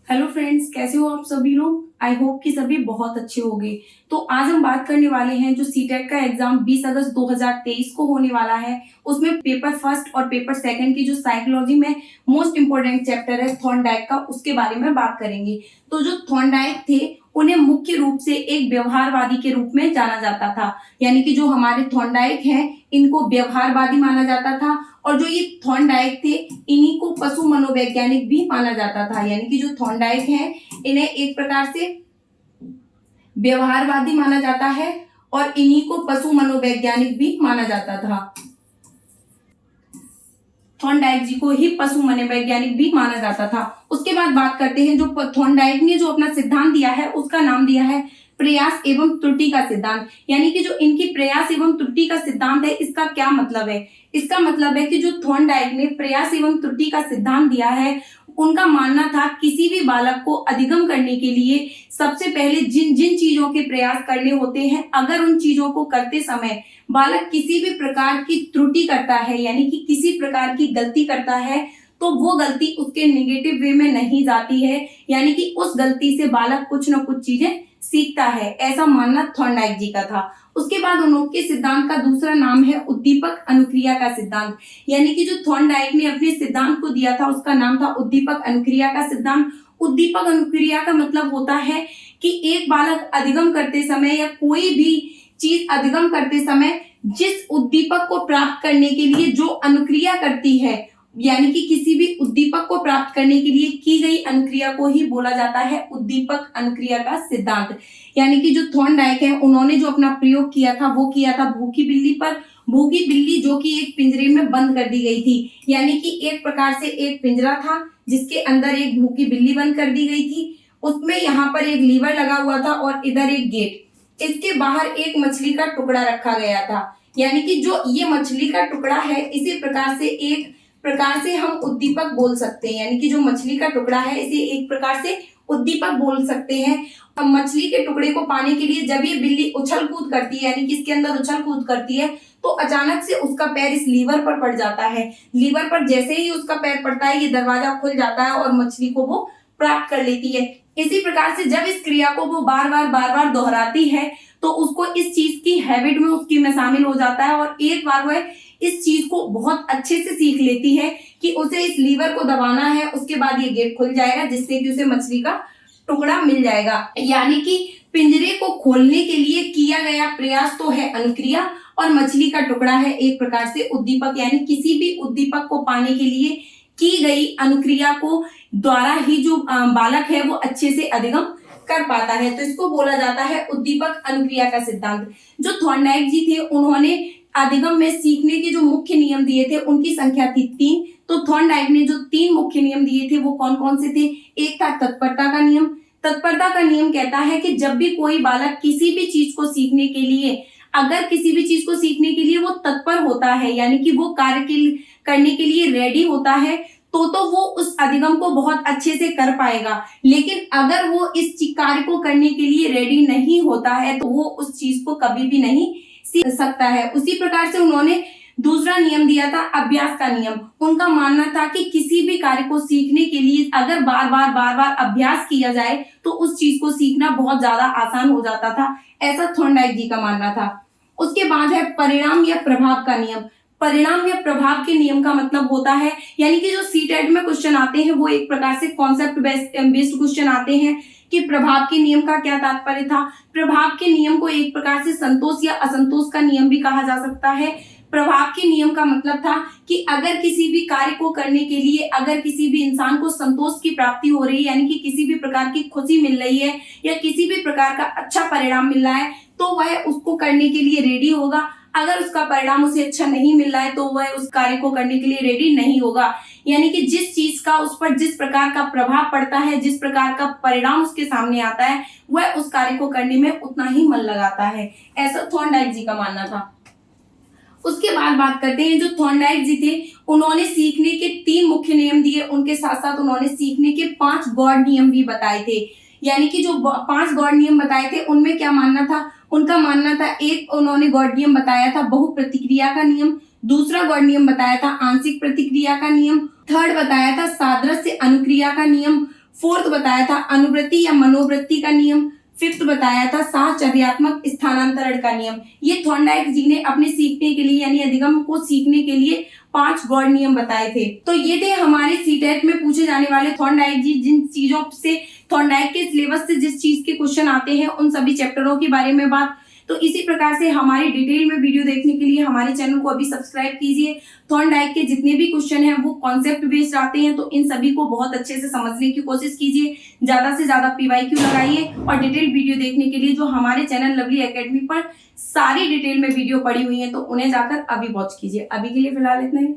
Hello friends, कैसे हो आप सभी लोग। आई होप कि सभी बहुत अच्छे होंगे। तो आज हम बात करने वाले हैं जो सीटेट का एग्जाम 20 अगस्त 2023 को होने वाला है, उसमें पेपर फर्स्ट और पेपर सेकंड की जो साइकोलॉजी में मोस्ट इंपोर्टेंट चैप्टर है थॉर्नडाइक का, उसके बारे में बात करेंगे। तो जो थॉर्नडाइक थे उन्हें मुख्य रूप से एक व्यवहारवादी के रूप में जाना जाता था, यानी कि जो हमारे थॉर्नडाइक हैं इनको व्यवहारवादी माना जाता था। और जो ये थॉर्नडाइक थे इन्हीं को पशु मनोवैज्ञानिक भी माना जाता था, यानी कि जो थॉर्नडाइक हैं इन्हें एक प्रकार से व्यवहारवादी माना जाता है और इन्हीं को पशु मनोवैज्ञानिक भी माना जाता था। थॉर्नडाइक जी को ही पशु मनोवैज्ञानिक भी माना जाता था। उसके बाद बात करते हैं जो थॉर्नडाइक ने जो अपना सिद्धांत दिया है उसका नाम दिया है प्रयास एवं त्रुटि का सिद्धांत। यानी कि जो इनकी प्रयास एवं त्रुटि का सिद्धांत है इसका क्या मतलब है। इसका मतलब है कि जो थॉर्नडाइक ने प्रयास एवं त्रुटि का सिद्धांत दिया है उनका मानना था किसी भी बालक को अधिगम करने के लिए सबसे पहले जिन जिन चीजों के प्रयास करने होते हैं, अगर उन चीजों को करते समय बालक किसी भी प्रकार की त्रुटि करता है यानी कि किसी प्रकार की गलती करता है तो वो गलती उसके नेगेटिव वे में नहीं जाती है, यानी कि उस गलती से बालक कुछ न कुछ चीजें सीखता है, ऐसा मानना थॉर्नडाइक जी का था। उसके बाद उनके सिद्धांत का दूसरा नाम है उद्दीपक अनुक्रिया का सिद्धांत। यानी कि जो थॉर्नडाइक ने अपने सिद्धांत को दिया था उसका नाम था उद्दीपक अनुक्रिया का सिद्धांत। उद्दीपक अनुक्रिया का मतलब होता है कि एक बालक अधिगम करते समय या कोई भी चीज अधिगम करते समय जिस उद्दीपक को प्राप्त करने के लिए जो अनुक्रिया करती है, यानी कि किसी भी उद्दीपक को प्राप्त करने के लिए की गई अनुक्रिया को ही बोला जाता है उद्दीपक अनुक्रिया का सिद्धांत। यानी कि जो थॉर्नडाइक है उन्होंने जो अपना प्रयोग किया था वो किया था भूखी बिल्ली पर। भूखी बिल्ली जो कि एक पिंजरे में बंद कर दी गई थी, यानी कि एक प्रकार से एक पिंजरा था जिसके अंदर एक भूखी बिल्ली बंद कर दी गई थी। उसमें यहाँ पर एक लीवर लगा हुआ था और इधर एक गेट। इसके बाहर एक मछली का टुकड़ा रखा गया था, यानी कि जो ये मछली का टुकड़ा है इसी प्रकार से एक प्रकार से हम उद्दीपक बोल सकते हैं, यानी कि जो मछली का टुकड़ा है इसे एक प्रकार से उद्दीपक बोल सकते हैं। अब मछली के टुकड़े को पाने के लिए जब ये बिल्ली उछल कूद करती है, यानी कि इसके अंदर उछल कूद करती है, तो अचानक से उसका पैर इस लीवर पर पड़ जाता है। लीवर पर जैसे ही उसका पैर पड़ता है ये दरवाजा खुल जाता है और मछली को वो प्राप्त कर लेती है। इसी प्रकार से जब इस क्रिया को वो बार बार दोहराती है तो उसको इस चीज की हैबिट में उसकी में शामिल हो जाता है और एक बार वह इस चीज को बहुत अच्छे से सीख लेती है कि उसे इस लीवर को दबाना है, उसके बाद ये गेट खुल जाएगा जिससे कि उसे मछली का टुकड़ा मिल जाएगा। यानी कि पिंजरे को खोलने के लिए किया गया प्रयास तो है अनुक्रिया और मछली का टुकड़ा है एक प्रकार से उद्दीपक, यानी किसी भी उद्दीपक को पाने के लिए की गई अनुक्रिया को द्वारा ही जो बालक है वो अच्छे से अधिगम कर पाता है, तो इसको बोला जाता है उद्दीपक अनुक्रिया का सिद्धांत। जो थॉर्नडाइक जी थे उन्होंने अधिगम में सीखने के जो मुख्य नियम दिए थे उनकी संख्या थी 3। तो थॉर्नडाइक ने जो 3 मुख्य नियम दिए थे वो कौन कौन से थे। एक था तत्परता का नियम। तत्परता का नियम कहता है कि जब भी कोई बालक किसी भी चीज को सीखने के लिए अगर किसी भी चीज को सीखने के लिए वो तत्पर होता है, यानी कि वो कार्य करने के लिए रेडी होता है तो वो उस अधिगम को बहुत अच्छे से कर पाएगा। लेकिन अगर वो इस कार्य को करने के लिए रेडी नहीं होता है तो वो उस चीज को कभी भी नहीं सीख सकता है। उसी प्रकार से उन्होंने दूसरा नियम दिया था अभ्यास का नियम। उनका मानना था कि किसी भी कार्य को सीखने के लिए अगर बार बार अभ्यास किया जाए तो उस चीज को सीखना बहुत ज्यादा आसान हो जाता था, ऐसा थॉर्नडाइक जी का मानना था। उसके बाद है परिणाम या प्रभाव का नियम। परिणाम या प्रभाव के नियम का मतलब होता है, यानी कि जो सीटेट में क्वेश्चन आते हैं वो एक प्रकार से कॉन्सेप्ट बेस्ड क्वेश्चन आते हैं कि प्रभाव के नियम का क्या तात्पर्य था। प्रभाव के नियम को एक प्रकार से संतोष या असंतोष का नियम भी कहा जा सकता है। प्रभाव के नियम का मतलब था कि अगर किसी भी कार्य को करने के लिए अगर किसी भी इंसान को संतोष की प्राप्ति हो रही है, यानी कि किसी भी प्रकार की खुशी मिल रही है या किसी भी प्रकार का अच्छा परिणाम मिल रहा है तो वह उसको करने के लिए रेडी होगा। अगर उसका परिणाम उसे अच्छा नहीं मिल रहा है तो वह उस कार्य को करने के लिए रेडी नहीं होगा। यानी कि जिस चीज का उस पर जिस प्रकार का प्रभाव पड़ता है, जिस प्रकार का परिणाम उसके सामने आता है, वह उस कार्य को करने में उतना ही मन लगाता है, ऐसा थॉर्नडाइक जी का मानना था। उसके बाद बात करते हैं जो थॉर्नडाइक जी थे उन्होंने सीखने के 3 मुख्य नियम दिए, उनके साथ साथ उन्होंने सीखने के 5 गौड़ नियम भी बताए थे। यानी कि जो 5 गौड़ नियम बताए थे उनमें क्या मानना था। उनका मानना था, एक उन्होंने गौड़ नियम बताया था बहु प्रतिक्रिया का नियम, दूसरा गौड़ नियम बताया था आंशिक प्रतिक्रिया का नियम, थर्ड बताया था सादृश्य अनुक्रिया का नियम, फोर्थ बताया था अनुवृत्ति या मनोवृत्ति का नियम। फिफ्थ बताया था साहचर्यात्मक स्थानांतरण का नियम। ये थॉर्नडाइक जी ने अपने सीखने के लिए यानी अधिगम को सीखने के लिए 5 गौड़ नियम बताए थे। तो ये थे हमारे सीटेट में पूछे जाने वाले थॉर्नडाइक जी जिन चीजों से थॉर्नडाइक के सिलेबस से जिस चीज के क्वेश्चन आते हैं उन सभी चैप्टरों के बारे में बात। तो इसी प्रकार से हमारी डिटेल में वीडियो देखने के लिए हमारे चैनल को अभी सब्सक्राइब कीजिए। थॉर्नडाइक के जितने भी क्वेश्चन हैं वो कॉन्सेप्ट बेस्ड आते हैं, तो इन सभी को बहुत अच्छे से समझने की कोशिश कीजिए। ज्यादा से ज्यादा PYQ लगाइए और डिटेल वीडियो देखने के लिए जो हमारे चैनल लवली एकेडमी पर सारी डिटेल में वीडियो पड़ी हुई है तो उन्हें जाकर अभी वॉच कीजिए। अभी के लिए फिलहाल इतना ही।